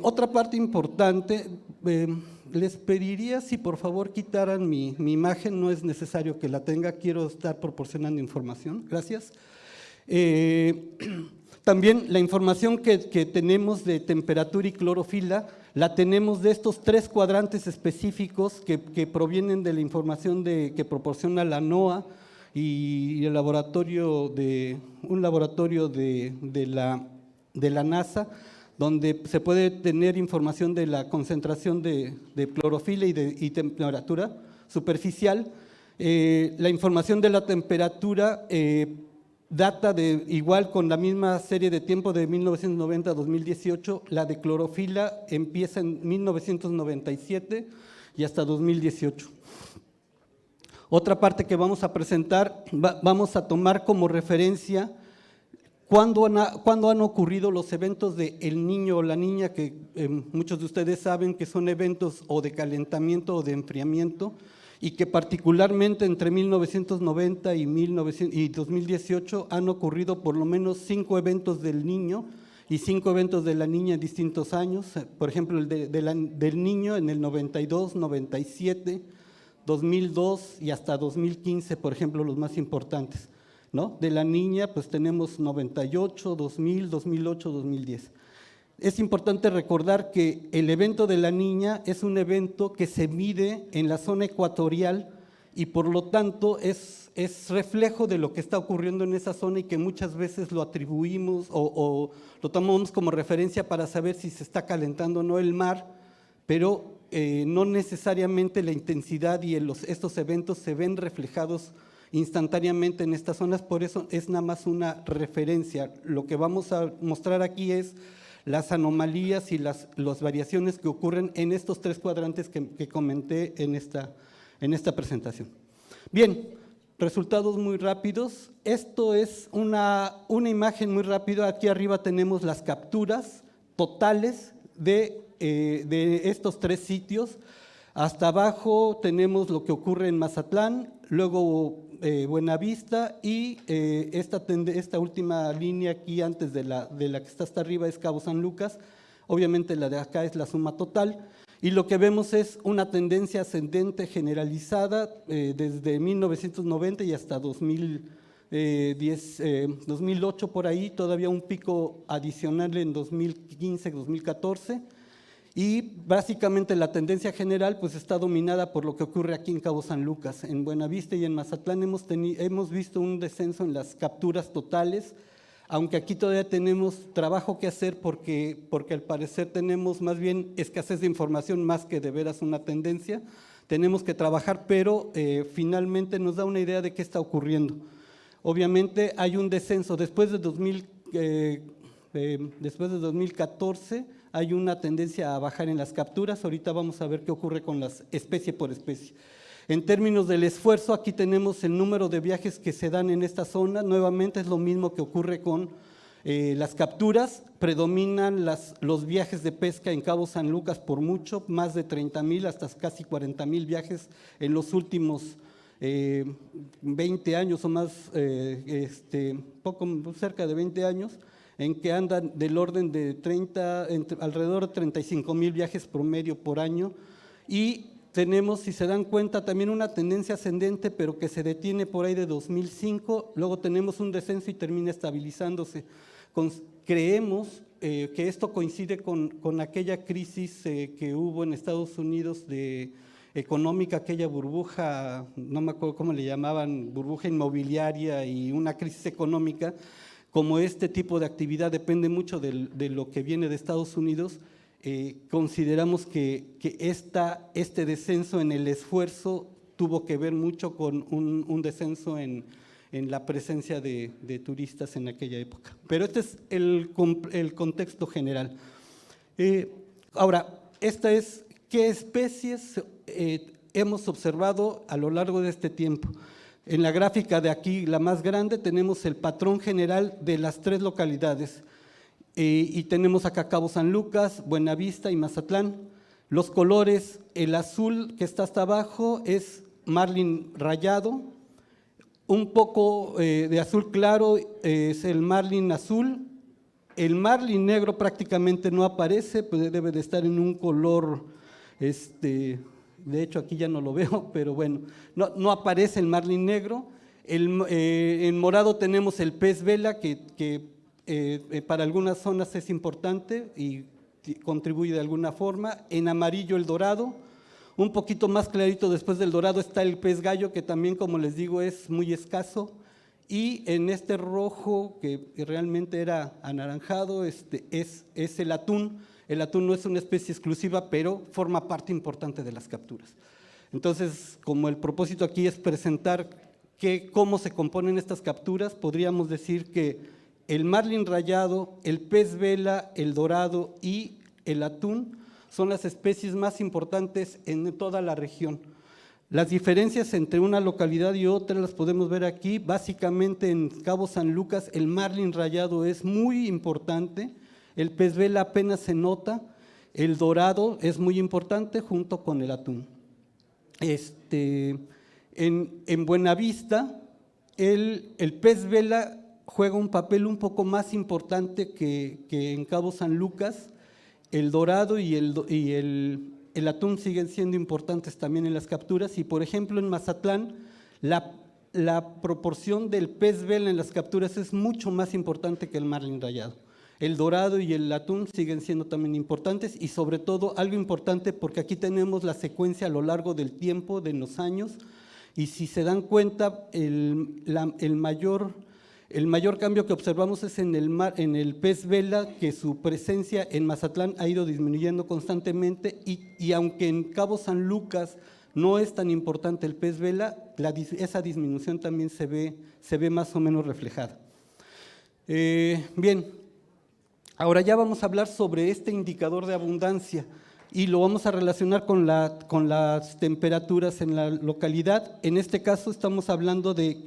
Otra parte importante, les pediría si por favor quitaran mi imagen, no es necesario que la tenga, quiero estar proporcionando información, gracias. También la información que tenemos de temperatura y clorofila, la tenemos de estos 3 cuadrantes específicos que provienen de la información que proporciona la NOAA y un laboratorio de la NASA, donde se puede tener información de la concentración de clorofila y temperatura superficial. La información de la temperatura data de igual con la misma serie de tiempo de 1990 a 2018, la de clorofila empieza en 1997 y hasta 2018. Otra parte que vamos a presentar, vamos a tomar como referencia cuándo han ocurrido los eventos de El Niño o La Niña, que muchos de ustedes saben que son eventos o de calentamiento o de enfriamiento, y que particularmente entre 1990 y 2018 han ocurrido por lo menos 5 eventos del Niño y 5 eventos de La Niña en distintos años. Por ejemplo, el del Niño en el 92, 97, 2002 y hasta 2015, por ejemplo, los más importantes, ¿no? De La Niña, pues tenemos 98, 2000, 2008, 2010. Es importante recordar que el evento de La Niña es un evento que se mide en la zona ecuatorial y por lo tanto es reflejo de lo que está ocurriendo en esa zona y que muchas veces lo atribuimos o lo tomamos como referencia para saber si se está calentando o no el mar, pero no necesariamente la intensidad y estos eventos se ven reflejados instantáneamente en estas zonas, por eso es nada más una referencia. Lo que vamos a mostrar aquí es las anomalías y las variaciones que ocurren en estos 3 cuadrantes que comenté en esta presentación. Bien, resultados muy rápidos. Esto es una imagen muy rápida. Aquí arriba tenemos las capturas totales de estos 3 sitios. Hasta abajo tenemos lo que ocurre en Mazatlán, luego Buenavista y esta última línea aquí antes de la que está hasta arriba es Cabo San Lucas. Obviamente la de acá es la suma total y lo que vemos es una tendencia ascendente generalizada desde 1990 y hasta 2008 por ahí, todavía un pico adicional en 2015, 2014. Y básicamente la tendencia general pues está dominada por lo que ocurre aquí en Cabo San Lucas. En Buenavista y en Mazatlán hemos visto un descenso en las capturas totales, aunque aquí todavía tenemos trabajo que hacer porque al parecer tenemos más bien escasez de información más que de veras una tendencia. Tenemos que trabajar, pero finalmente nos da una idea de qué está ocurriendo. Obviamente hay un descenso después de 2014, hay una tendencia a bajar en las capturas. Ahorita vamos a ver qué ocurre con las especie por especie. En términos del esfuerzo, aquí tenemos el número de viajes que se dan en esta zona. Nuevamente es lo mismo que ocurre con las capturas. Predominan los viajes de pesca en Cabo San Lucas por mucho, más de 30,000 hasta casi 40,000 viajes en los últimos 20 años o más, cerca de 20 años, en que andan del orden de alrededor de 35,000 viajes promedio por año, y tenemos, si se dan cuenta, también una tendencia ascendente, pero que se detiene por ahí de 2005, luego tenemos un descenso y termina estabilizándose. Creemos que esto coincide con aquella crisis que hubo en Estados Unidos económica, aquella burbuja, no me acuerdo cómo le llamaban, burbuja inmobiliaria y una crisis económica. Como este tipo de actividad depende mucho de lo que viene de Estados Unidos, consideramos que este descenso en el esfuerzo tuvo que ver mucho con un descenso en la presencia de turistas en aquella época. Pero este es el contexto general. Ahora, ¿qué especies hemos observado a lo largo de este tiempo? En la gráfica de aquí, la más grande, tenemos el patrón general de las 3 localidades y tenemos acá Cabo San Lucas, Buenavista y Mazatlán. Los colores, el azul que está hasta abajo es marlin rayado, un poco de azul claro es el marlin azul El marlin negro prácticamente no aparece, pues debe de estar en un color, de hecho aquí ya no lo veo, pero bueno, no aparece el marlin negro. En morado tenemos el pez vela, que para algunas zonas es importante y contribuye de alguna forma. En amarillo el dorado, un poquito más clarito después del dorado está el pez gallo, que también, como les digo, es muy escaso. Y en este rojo, que realmente era anaranjado, es el atún. El atún no es una especie exclusiva, pero forma parte importante de las capturas. Entonces, como el propósito aquí es presentar cómo se componen estas capturas, podríamos decir que el marlin rayado, el pez vela, el dorado y el atún son las especies más importantes en toda la región. Las diferencias entre una localidad y otra las podemos ver aquí. Básicamente en Cabo San Lucas el marlin rayado es muy importante, el pez vela apenas se nota, el dorado es muy importante junto con el atún. En Buenavista el pez vela juega un papel un poco más importante que en Cabo San Lucas. El dorado y el atún siguen siendo importantes también en las capturas, y por ejemplo en Mazatlán la proporción del pez vela en las capturas es mucho más importante que el marlin rayado. El dorado y el atún siguen siendo también importantes, y sobre todo algo importante porque aquí tenemos la secuencia a lo largo del tiempo, de los años, y si se dan cuenta el mayor cambio que observamos es en el pez vela, que su presencia en Mazatlán ha ido disminuyendo constantemente, y aunque en Cabo San Lucas no es tan importante el pez vela, esa disminución también se ve más o menos reflejada. Bien, ahora ya vamos a hablar sobre este indicador de abundancia y lo vamos a relacionar con las temperaturas en la localidad. En este caso estamos hablando de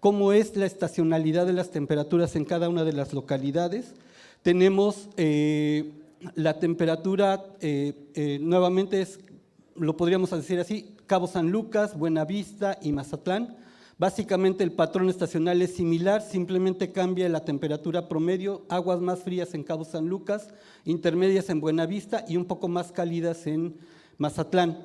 cómo es la estacionalidad de las temperaturas en cada una de las localidades. Tenemos la temperatura, nuevamente lo podríamos decir así, Cabo San Lucas, Buenavista y Mazatlán. Básicamente el patrón estacional es similar, simplemente cambia la temperatura promedio, aguas más frías en Cabo San Lucas, intermedias en Buenavista y un poco más cálidas en Mazatlán.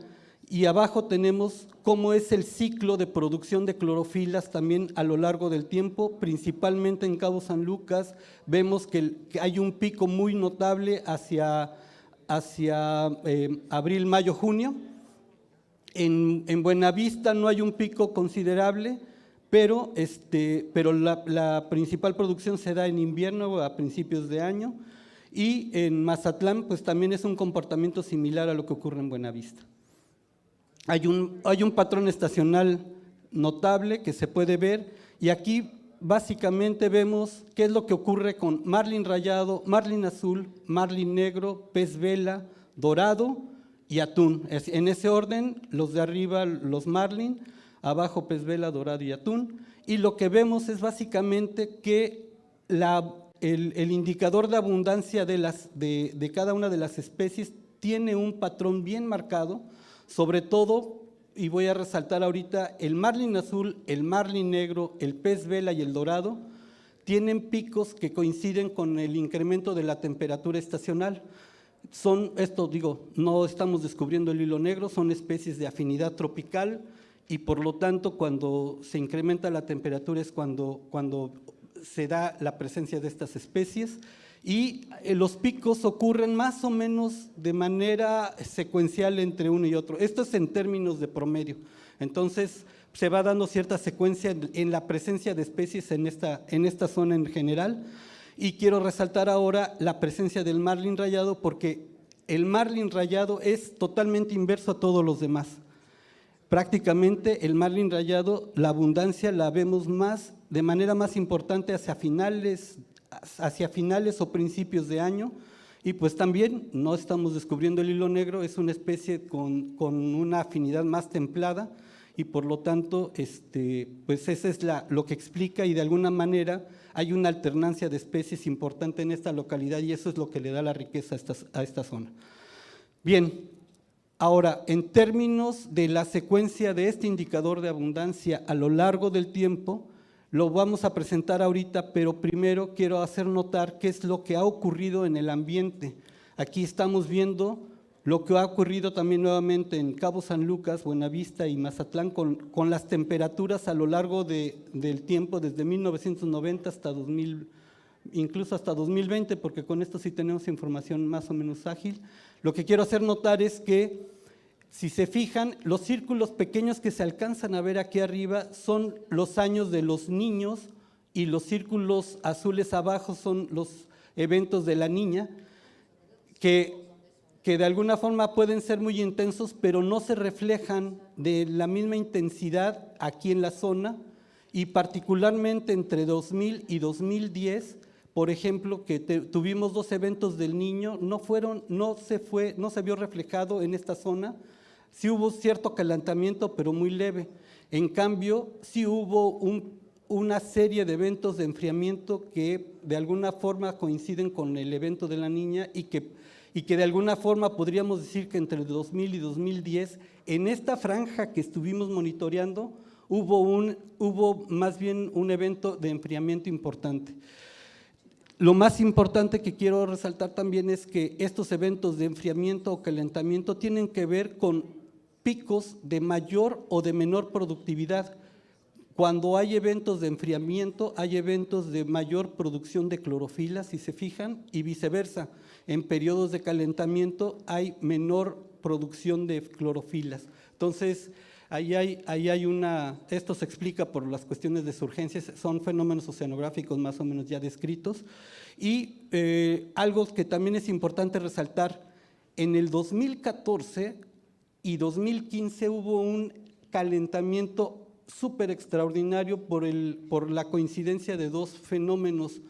Y abajo tenemos cómo es el ciclo de producción de clorofilas también a lo largo del tiempo, principalmente en Cabo San Lucas. Vemos que hay un pico muy notable hacia abril, mayo, junio. En Buenavista no hay un pico considerable, pero la principal producción se da en invierno a principios de año, y en Mazatlán pues también es un comportamiento similar a lo que ocurre en Buenavista. Hay un patrón estacional notable que se puede ver, y aquí básicamente vemos qué es lo que ocurre con marlin rayado, marlin azul, marlin negro, pez vela, dorado y atún. En ese orden, los de arriba los marlin, abajo pez vela, dorado y atún, y lo que vemos es básicamente que el indicador de abundancia de cada una de las especies tiene un patrón bien marcado, sobre todo, y voy a resaltar ahorita, el marlin azul, el marlin negro, el pez vela y el dorado tienen picos que coinciden con el incremento de la temperatura estacional. No estamos descubriendo el hilo negro, son especies de afinidad tropical, y por lo tanto cuando se incrementa la temperatura es cuando se da la presencia de estas especies, y los picos ocurren más o menos de manera secuencial entre uno y otro. Esto es en términos de promedio. Entonces se va dando cierta secuencia en la presencia de especies en esta zona en general. Y quiero resaltar ahora la presencia del marlin rayado, porque el marlin rayado es totalmente inverso a todos los demás. Prácticamente el marlin rayado, la abundancia la vemos de manera más importante hacia finales o principios de año, y pues también no estamos descubriendo el hilo negro, es una especie con una afinidad más templada, y por lo tanto pues eso es lo que explica, y de alguna manera hay una alternancia de especies importante en esta localidad, y eso es lo que le da la riqueza a esta zona. Bien, ahora en términos de la secuencia de este indicador de abundancia a lo largo del tiempo, Lo vamos a presentar ahorita, pero primero quiero hacer notar qué es lo que ha ocurrido en el ambiente. Aquí estamos viendo lo que ha ocurrido también nuevamente en Cabo San Lucas, Buenavista y Mazatlán con las temperaturas a lo largo del tiempo, desde 1990 hasta 2000, incluso hasta 2020, porque con esto sí tenemos información más o menos ágil. Lo que quiero hacer notar es que, si se fijan, los círculos pequeños que se alcanzan a ver aquí arriba son los años de los niños y los círculos azules abajo son los eventos de la niña, que de alguna forma pueden ser muy intensos, pero no se reflejan de la misma intensidad aquí en la zona, y particularmente entre 2000 y 2010, por ejemplo, que tuvimos 2 eventos del niño, no se vio reflejado en esta zona. Sí hubo cierto calentamiento, pero muy leve. En cambio, sí hubo una serie de eventos de enfriamiento que de alguna forma coinciden con el evento de la niña y que de alguna forma podríamos decir que entre 2000 y 2010, en esta franja que estuvimos monitoreando, hubo más bien un evento de enfriamiento importante. Lo más importante que quiero resaltar también es que estos eventos de enfriamiento o calentamiento tienen que ver con picos de mayor o de menor productividad. Cuando hay eventos de enfriamiento, hay eventos de mayor producción de clorofila, si se fijan, y viceversa. En periodos de calentamiento hay menor producción de clorofilas. Entonces, ahí hay esto se explica por las cuestiones de surgencias, son fenómenos oceanográficos más o menos ya descritos. Y algo que también es importante resaltar, en el 2014 y 2015 hubo un calentamiento súper extraordinario por la coincidencia de 2 fenómenos.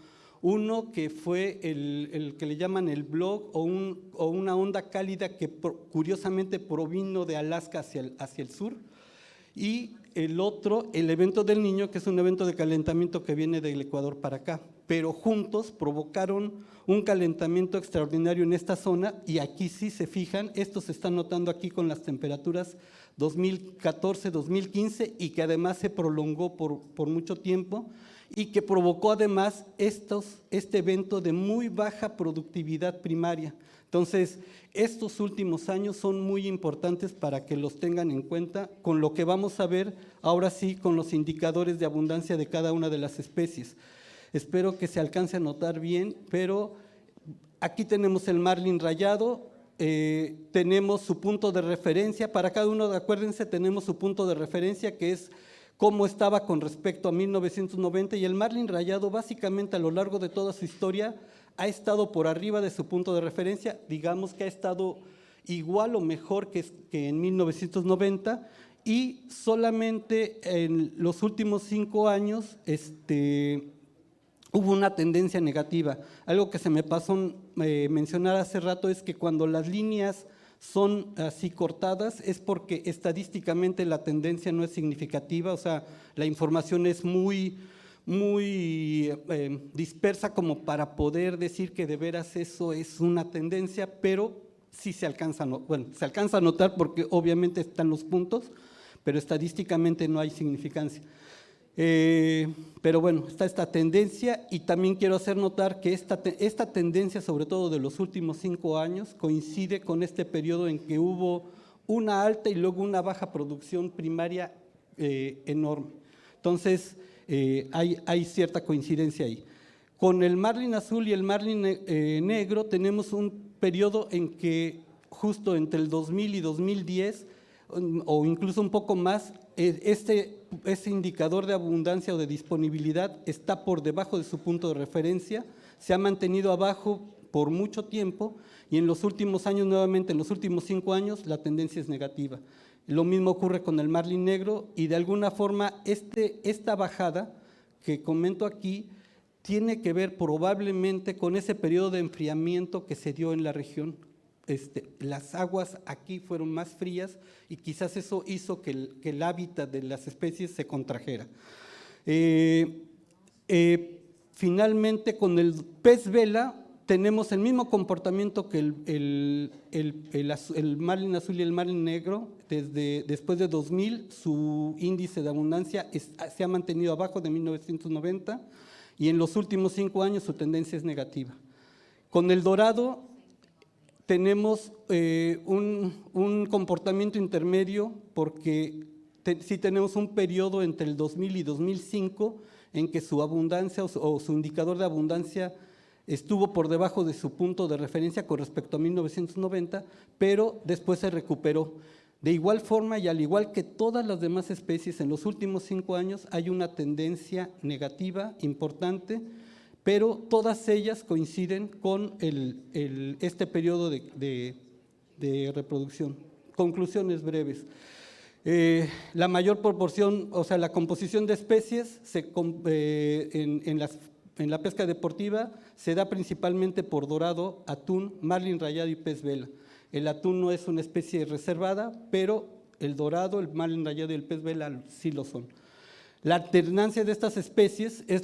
Uno que fue el que le llaman el blog o una onda cálida que curiosamente provino de Alaska hacia el sur, y el otro, el evento del Niño, que es un evento de calentamiento que viene del Ecuador para acá, pero juntos provocaron un calentamiento extraordinario en esta zona, y aquí sí se fijan, esto se está notando aquí con las temperaturas 2014, 2015, y que además se prolongó por mucho tiempo, y que provocó además este evento de muy baja productividad primaria. Entonces, estos últimos años son muy importantes para que los tengan en cuenta con lo que vamos a ver ahora sí con los indicadores de abundancia de cada una de las especies. Espero que se alcance a notar bien, pero aquí tenemos el marlin rayado, tenemos su punto de referencia, para cada uno, acuérdense, tenemos su punto de referencia que es cómo estaba con respecto a 1990, y el marlin rayado básicamente a lo largo de toda su historia ha estado por arriba de su punto de referencia, digamos que ha estado igual o mejor que en 1990, y solamente en los últimos 5 años hubo una tendencia negativa. Algo que se me pasó mencionar hace rato es que cuando las líneas son así cortadas es porque estadísticamente la tendencia no es significativa, o sea, la información es muy dispersa como para poder decir que de veras eso es una tendencia, pero sí se alcanza a notar porque obviamente están los puntos, pero estadísticamente no hay significancia. Pero bueno, está esta tendencia, y también quiero hacer notar que esta tendencia, sobre todo de los últimos 5 años, coincide con este periodo en que hubo una alta y luego una baja producción primaria enorme. Entonces, hay cierta coincidencia ahí. Con el marlin azul y el marlin negro tenemos un periodo en que justo entre el 2000 y 2010, o incluso un poco más, este indicador de abundancia o de disponibilidad está por debajo de su punto de referencia, se ha mantenido abajo por mucho tiempo, y en los últimos años, nuevamente en los últimos 5 años, la tendencia es negativa. Lo mismo ocurre con el marlin negro, y de alguna forma esta bajada que comento aquí tiene que ver probablemente con ese periodo de enfriamiento que se dio en la región. Las aguas aquí fueron más frías y quizás eso hizo que el hábitat de las especies se contrajera. Finalmente, con el pez vela tenemos el mismo comportamiento que el marlin azul y el marlin negro. Después de 2000, su índice de abundancia se ha mantenido abajo de 1990 y en los últimos 5 años su tendencia es negativa. Con el dorado tenemos un comportamiento intermedio porque sí tenemos un periodo entre el 2000 y 2005 en que su abundancia o su indicador de abundancia estuvo por debajo de su punto de referencia con respecto a 1990, pero después se recuperó. De igual forma y al igual que todas las demás especies, en los últimos 5 años hay una tendencia negativa importante, pero todas ellas coinciden con este periodo de reproducción. Conclusiones breves. La mayor proporción, o sea, la composición de especies en la pesca deportiva se da principalmente por dorado, atún, marlin rayado y pez vela. El atún no es una especie reservada, pero el dorado, el marlin rayado y el pez vela sí lo son. La alternancia de estas especies es